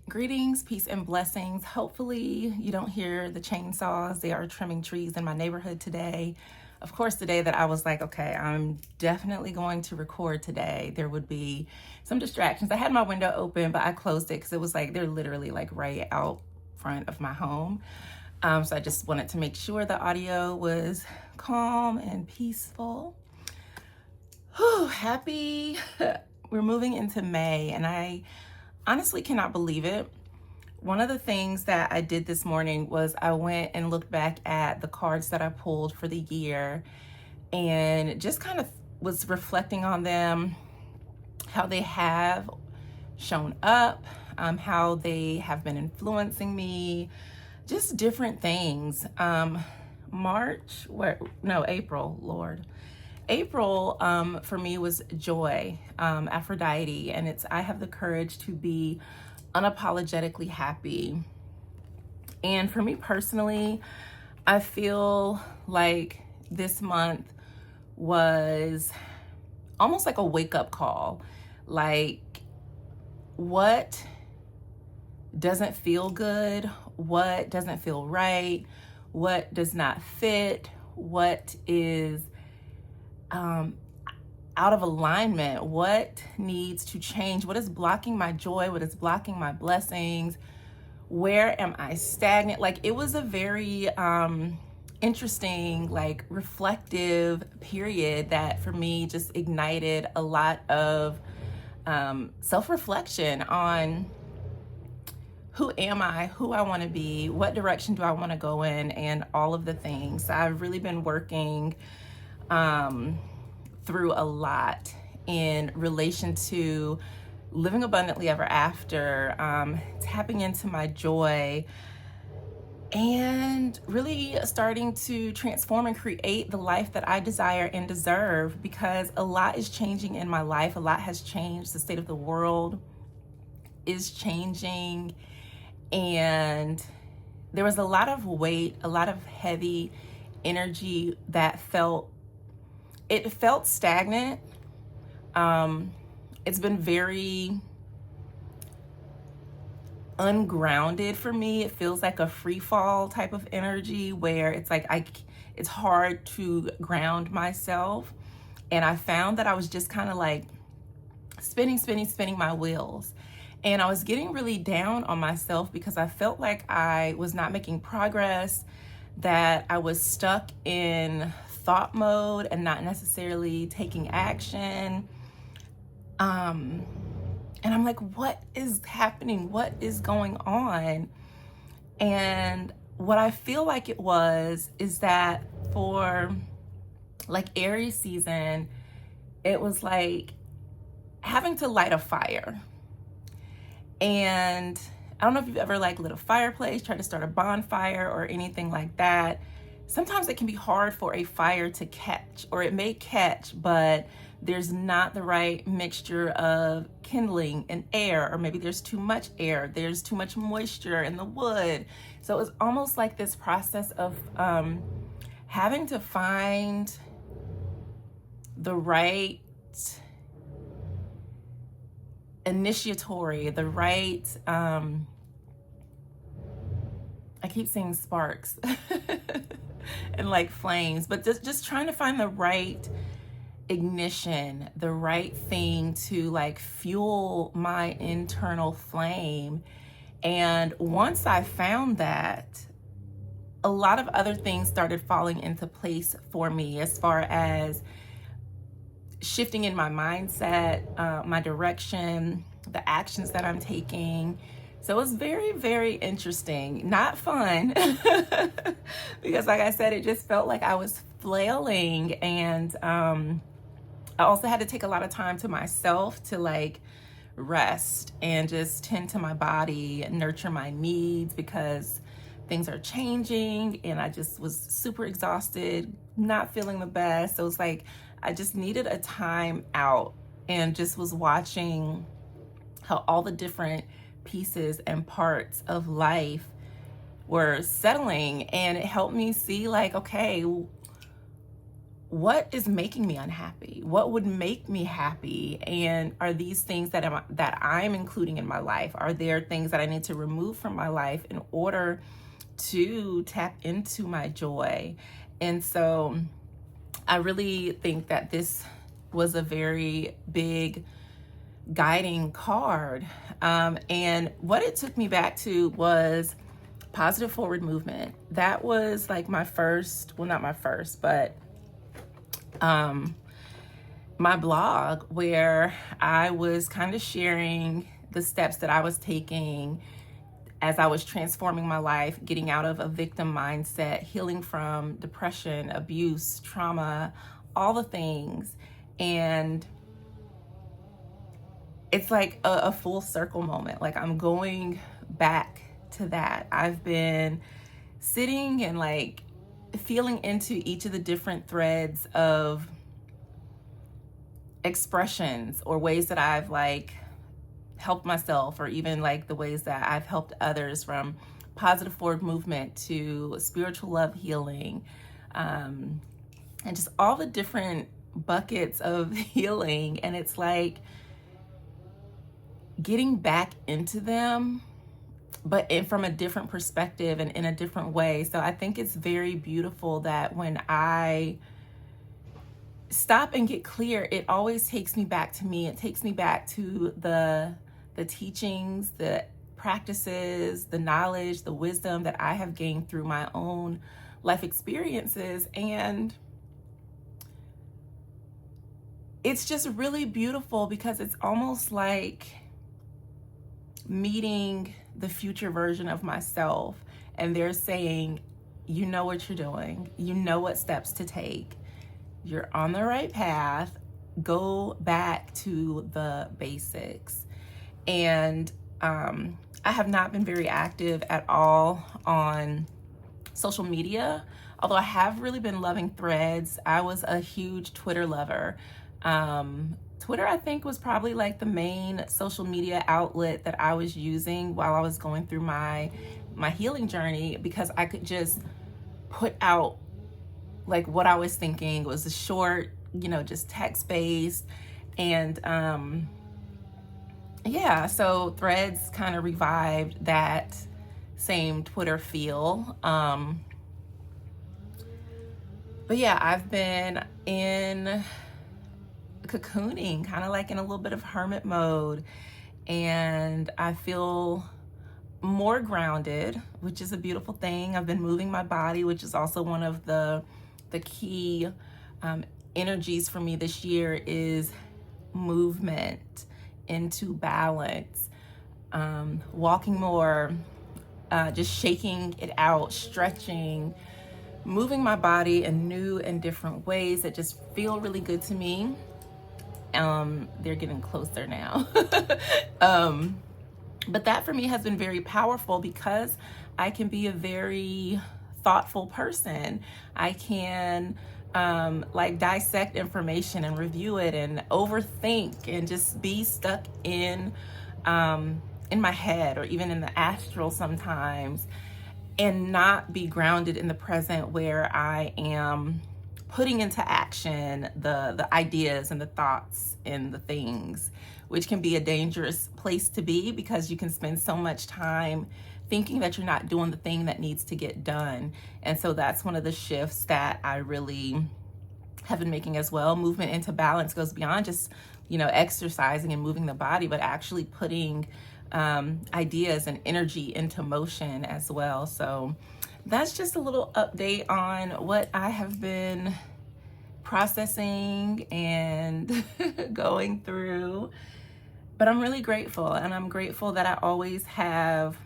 Greetings, peace, and blessings. Hopefully, you don't hear the chainsaws. They are trimming trees in my neighborhood today. Of course, the day that I was like, okay, I'm definitely going to record today, there would be some distractions. I had my window open, but I closed it because it was like they're literally like right out front of my home. So I just wanted to make sure the audio was calm and peaceful. Whew, happy. We're moving into May, and I honestly cannot believe it. One of the things that I did this morning was I went and looked back at the cards that I pulled for the year and just kind of was reflecting on them, how they have shown up, how they have been influencing me, just different things. April, Lord. April for me was joy, Aphrodite, and it's I have the courage to be unapologetically happy. And for me personally, I feel like this month was almost like a wake-up call. Like, what doesn't feel good? What doesn't feel right? What does not fit? What is out of alignment? What needs to change? What is blocking my joy? What is blocking my blessings? Where am I stagnant? Like, it was a very interesting, like, reflective period that for me just ignited a lot of self-reflection on who am I, who I want to be, what direction do I want to go in, and all of the things. So I've really been working through a lot in relation to living abundantly ever after, tapping into my joy, and really starting to transform and create the life that I desire and deserve, because a lot is changing in my life. A lot has changed. The state of the world is changing, and there was a lot of weight, a lot of heavy energy that felt stagnant. It's been very ungrounded for me. It feels like a free fall type of energy where it's like it's hard to ground myself. And I found that I was just kind of like spinning my wheels. And I was getting really down on myself because I felt like I was not making progress, that I was stuck in thought mode and not necessarily taking action. And I'm like, what is happening? What is going on? And what I feel like it is that for like Aries season, it was like having to light a fire. And I don't know if you've ever like lit a fireplace, tried to start a bonfire or anything like that. Sometimes it can be hard for a fire to catch, or it may catch, but there's not the right mixture of kindling and air, or maybe there's too much air, there's too much moisture in the wood. So it was almost like this process of having to find the right initiatory, the right, I keep saying sparks and like flames, but just trying to find the right ignition, the right thing to like fuel my internal flame. And once I found that, a lot of other things started falling into place for me, as far as shifting in my mindset, my direction, the actions that I'm taking. So it was very, very interesting. Not fun, because like I said, it just felt like I was flailing. And I also had to take a lot of time to myself to like rest and just tend to my body and nurture my needs, because things are changing and I just was super exhausted, not feeling the best. So it's like I just needed a time out, and just was watching how all the different pieces and parts of life were settling, and it helped me see like, okay, what is making me unhappy? What would make me happy? And are these things that I'm including in my life? Are there things that I need to remove from my life in order to tap into my joy? And so I really think that this was a very big guiding card. And what it took me back to was positive forward movement. That was like my first, well, not my first, but my blog, where I was kind of sharing the steps that I was taking as I was transforming my life, getting out of a victim mindset, healing from depression, abuse, trauma, all the things. And it's like a full circle moment. Like, I'm going back to that. I've been sitting and like feeling into each of the different threads of expressions or ways that I've like helped myself, or even like the ways that I've helped others, from positive forward movement to spiritual love healing, and just all the different buckets of healing. And it's like getting back into them, but from a different perspective and in a different way. So I think it's very beautiful that when I stop and get clear, it always takes me back to me. It takes me back to the teachings, the practices, the knowledge, the wisdom that I have gained through my own life experiences. And it's just really beautiful, because it's almost like meeting the future version of myself, and they're saying, you know what you're doing, you know what steps to take, you're on the right path, go back to the basics. And I have not been very active at all on social media, although I have really been loving Threads. I was a huge Twitter lover. Twitter, I think, was probably like the main social media outlet that I was using while I was going through my healing journey, because I could just put out like what I was thinking. It was a short, just text-based. And yeah, so Threads kind of revived that same Twitter feel. But yeah, I've been in cocooning, kind of like in a little bit of hermit mode, and I feel more grounded, which is a beautiful thing. I've been moving my body, which is also one of the key energies for me this year, is movement into balance, walking more, just shaking it out, stretching, moving my body in new and different ways that just feel really good to me. They're getting closer now. But that for me has been very powerful, because I can be a very thoughtful person. I can like dissect information and review it and overthink and just be stuck in my head, or even in the astral sometimes, and not be grounded in the present, where I am putting into action the ideas and the thoughts and the things, which can be a dangerous place to be, because you can spend so much time thinking that you're not doing the thing that needs to get done. And so that's one of the shifts that I really have been making as well. Movement into balance goes beyond just, exercising and moving the body, but actually putting ideas and energy into motion as well. So that's just a little update on what I have been processing and going through. But I'm really grateful, and I'm grateful that I always have,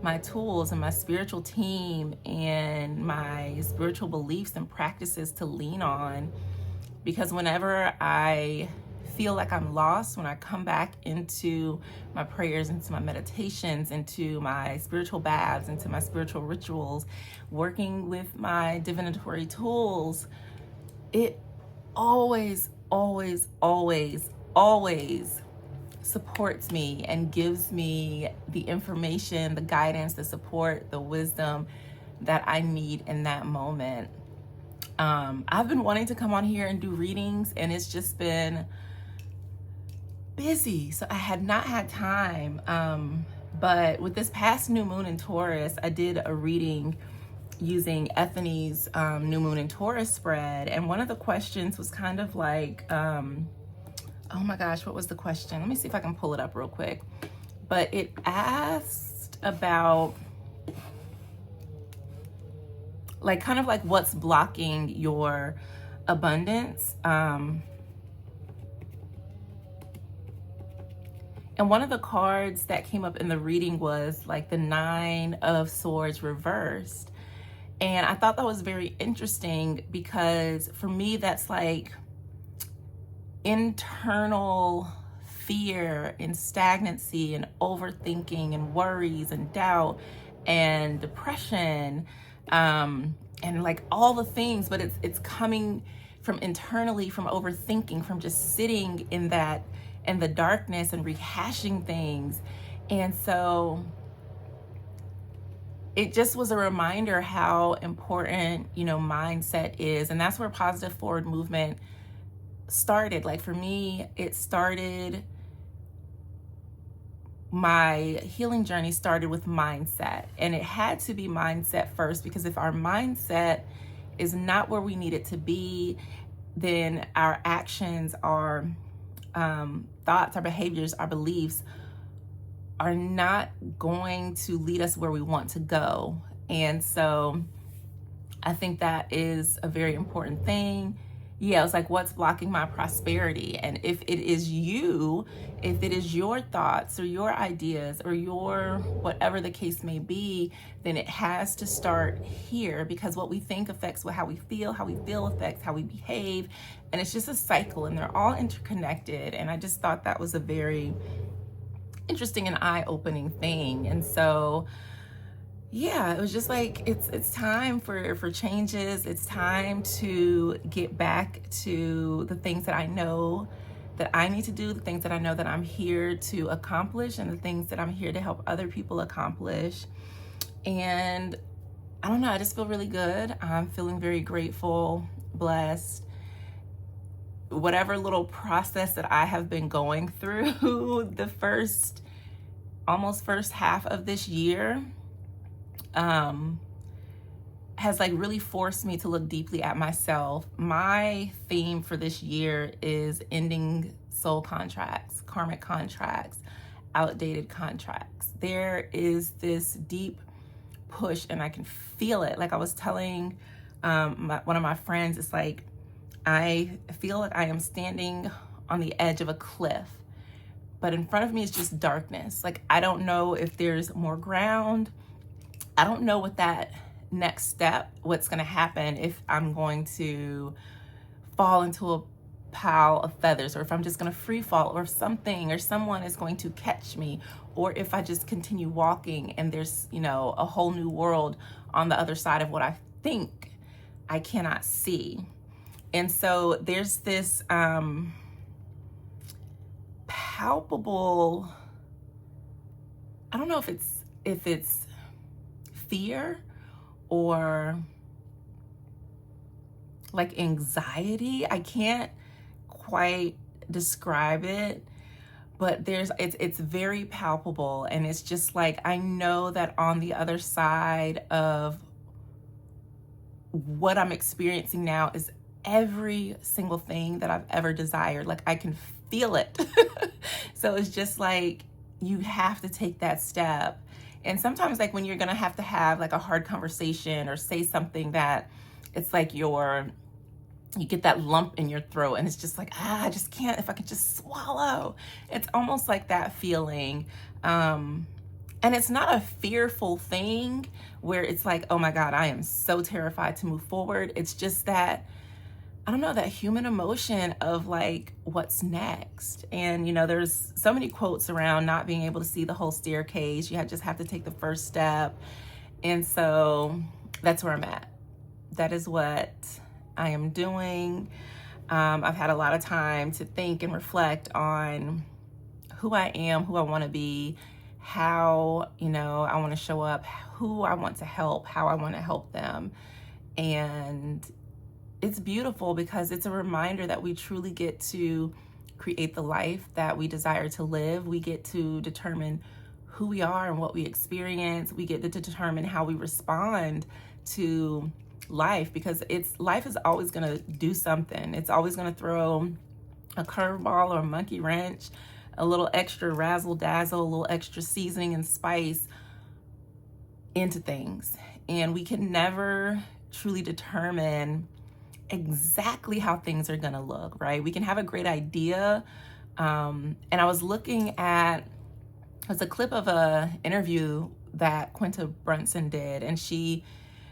my tools and my spiritual team and my spiritual beliefs and practices to lean on. Because whenever I feel like I'm lost, when I come back into my prayers, into my meditations, into my spiritual baths, into my spiritual rituals, working with my divinatory tools, it always, always, always, always supports me and gives me the information, the guidance, the support, the wisdom that I need in that moment. I've been wanting to come on here and do readings, and it's just been busy, so I had not had time. But with this past new moon in Taurus, I did a reading using Ethany's new moon in Taurus spread, and one of the questions was kind of like, oh my gosh, what was the question? Let me see if I can pull it up real quick. But it asked about like kind of like what's blocking your abundance. And one of the cards that came up in the reading was like the 9 of Swords reversed. And I thought that was very interesting because for me, that's like internal fear and stagnancy and overthinking and worries and doubt and depression, and like all the things, but it's coming from internally, from overthinking, from just sitting in that, in the darkness and rehashing things. And so it just was a reminder how important, you know, mindset is. And that's where positive forward movement started. Like for me, it started, my healing journey started with mindset, and it had to be mindset first, because if our mindset is not where we need it to be, then our actions, our thoughts, our behaviors, our beliefs are not going to lead us where we want to go. And so I think that is a very important thing. Yeah, it's like, what's blocking my prosperity? And if it is you, if it is your thoughts or your ideas or your whatever the case may be, then it has to start here, because what we think affects how we feel affects how we behave. And it's just a cycle, and they're all interconnected. And I just thought that was a very interesting and eye-opening thing. And so yeah, it was just like, it's time for changes. It's time to get back to the things that I know that I need to do, the things that I know that I'm here to accomplish, and the things that I'm here to help other people accomplish. And I don't know, I just feel really good. I'm feeling very grateful, blessed. Whatever little process that I have been going through the almost first half of this year, has like really forced me to look deeply at myself. My theme for this year is ending soul contracts, karmic contracts, outdated contracts. There is this deep push, and I can feel it. Like I was telling one of my friends, it's like, I feel like I am standing on the edge of a cliff, but in front of me is just darkness. Like, I don't know if there's more ground. I don't know what that next step, what's going to happen, if I'm going to fall into a pile of feathers, or if I'm just going to free fall, or if something or someone is going to catch me, or if I just continue walking and there's, you know, a whole new world on the other side of what I think I cannot see. And so there's this palpable, I don't know if it's fear or like anxiety. I can't quite describe it, but it's very palpable. And it's just like, I know that on the other side of what I'm experiencing now is every single thing that I've ever desired. Like, I can feel it. So it's just like, you have to take that step. And sometimes, like, when you're gonna have to have like a hard conversation or say something that it's like you get that lump in your throat, and it's just like, I just can't, if I could just swallow. It's almost like that feeling. And it's not a fearful thing where it's like, oh my God, I am so terrified to move forward. It's just that, I don't know, that human emotion of like, what's next? And, you know, there's so many quotes around not being able to see the whole staircase. You just have to take the first step. And so that's where I'm at. That is what I am doing. I've had a lot of time to think and reflect on who I am, who I want to be, how, you know, I want to show up, who I want to help, how I want to help them. And it's beautiful because it's a reminder that we truly get to create the life that we desire to live. We get to determine who we are and what we experience. We get to determine how we respond to life, because life is always going to do something. It's always going to throw a curveball or a monkey wrench, a little extra razzle dazzle, a little extra seasoning and spice into things. And we can never truly determine exactly how things are going to look, right? We can have a great idea. And I was looking at, it was a clip of a interview that Quinta Brunson did, and she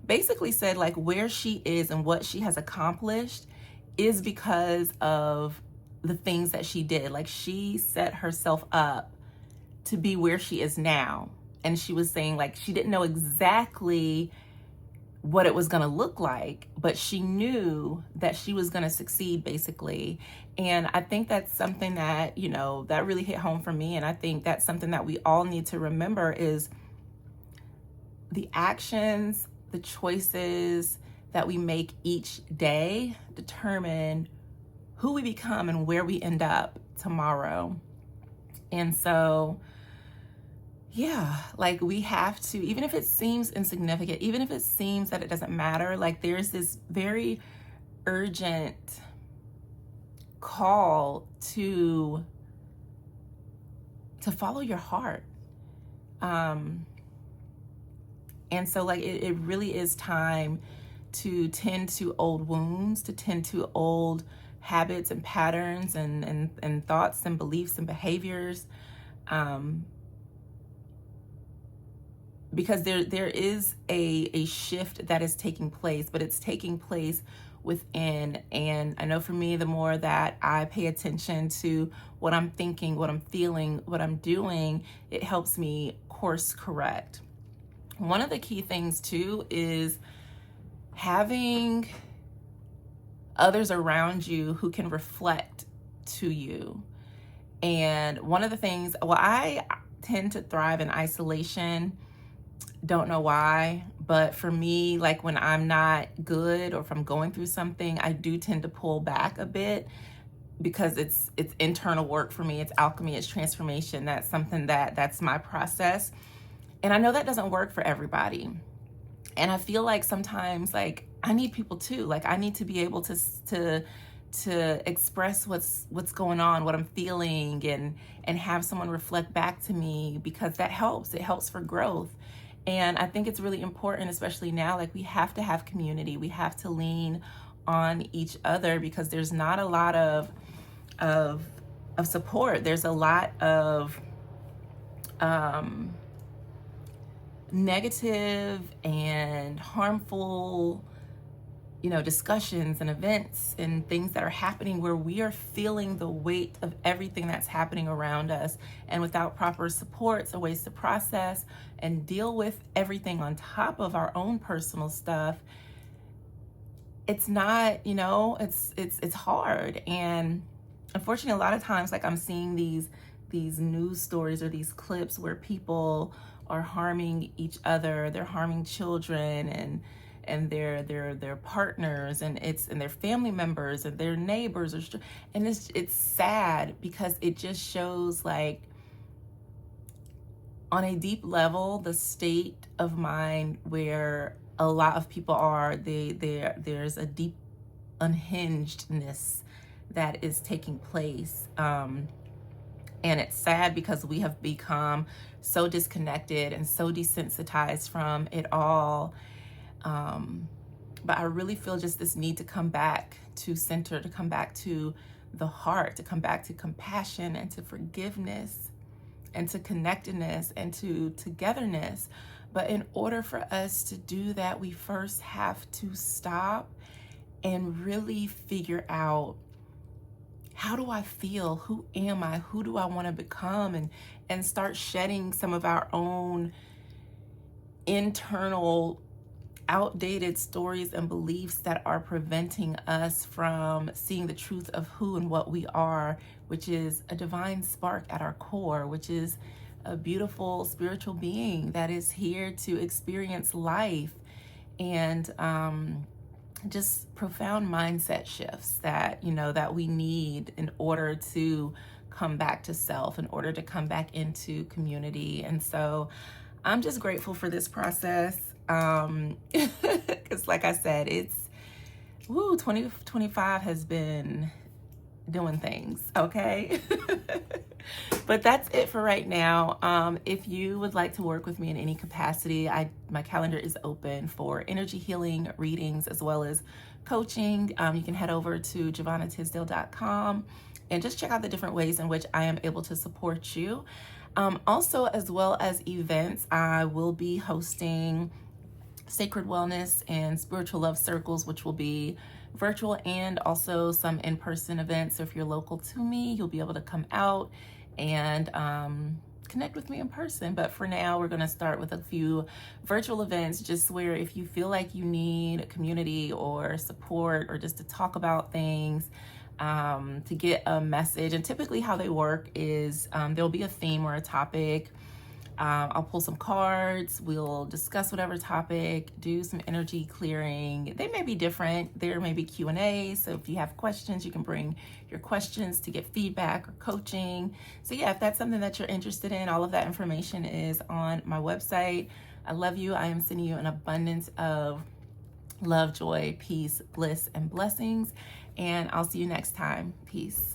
basically said like where she is and what she has accomplished is because of the things that she did. Like, she set herself up to be where she is now. And she was saying like she didn't know exactly what it was going to look like, but she knew that she was going to succeed, basically. And I think that's something that, you know, that really hit home for me. And I think that's something that we all need to remember is the actions, the choices that we make each day determine who we become and where we end up tomorrow. And so, yeah, like we have to, even if it seems insignificant, even if it seems that it doesn't matter, like there's this very urgent call to follow your heart. And so like it really is time to tend to old wounds, to tend to old habits and patterns and thoughts and beliefs and behaviors. Because there is a shift that is taking place, but it's taking place within. And I know for me, the more that I pay attention to what I'm thinking, what I'm feeling, what I'm doing, it helps me course correct. One of the key things too is having others around you who can reflect to you. And one of the things, well, I tend to thrive in isolation. Don't know why, but for me, like when I'm not good or if I'm going through something, I do tend to pull back a bit because it's internal work for me. It's alchemy, it's transformation. That's something that's my process. And I know that doesn't work for everybody. And I feel like sometimes like I need people too. Like I need to be able to express what's going on, what I'm feeling, and have someone reflect back to me, because that helps. It helps for growth. And I think it's really important, especially now, like we have to have community. We have to lean on each other because there's not a lot of support. There's a lot of negative and harmful, you know, discussions and events and things that are happening where we are feeling the weight of everything that's happening around us. And without proper supports or ways to process and deal with everything on top of our own personal stuff, it's not, you know, it's hard. And unfortunately, a lot of times, like I'm seeing these news stories or these clips where people are harming each other, they're harming children and their partners and their family members and their neighbors, and it's sad because it just shows like on a deep level the state of mind where a lot of people are. There's a deep unhingedness that is taking place, and it's sad because we have become so disconnected and so desensitized from it all. But I really feel just this need to come back to center, to come back to the heart, to come back to compassion and to forgiveness and to connectedness and to togetherness. But in order for us to do that, we first have to stop and really figure out, how do I feel? Who am I? Who do I want to become? And start shedding some of our own internal outdated stories and beliefs that are preventing us from seeing the truth of who and what we are, which is a divine spark at our core, which is a beautiful spiritual being that is here to experience life and just profound mindset shifts that, that we need in order to come back to self, in order to come back into community. And so I'm just grateful for this process. Because like I said, 2025 has been doing things, okay? But that's it for right now. If you would like to work with me in any capacity, my calendar is open for energy healing readings as well as coaching. You can head over to JovhannahTisdale.com and just check out the different ways in which I am able to support you. Also, as well as events, I will be hosting Sacred Wellness and Spiritual Love Circles, which will be virtual and also some in-person events. So if you're local to me, you'll be able to come out and connect with me in person. But for now, we're going to start with a few virtual events, just where if you feel like you need community or support or just to talk about things, to get a message. And typically how they work is there'll be a theme or a topic. I'll pull some cards, we'll discuss whatever topic, do some energy clearing. They may be different. There may be Q&A. So if you have questions, you can bring your questions to get feedback or coaching. So yeah, if that's something that you're interested in, all of that information is on my website. I love you. I am sending you an abundance of love, joy, peace, bliss, and blessings. And I'll see you next time. Peace.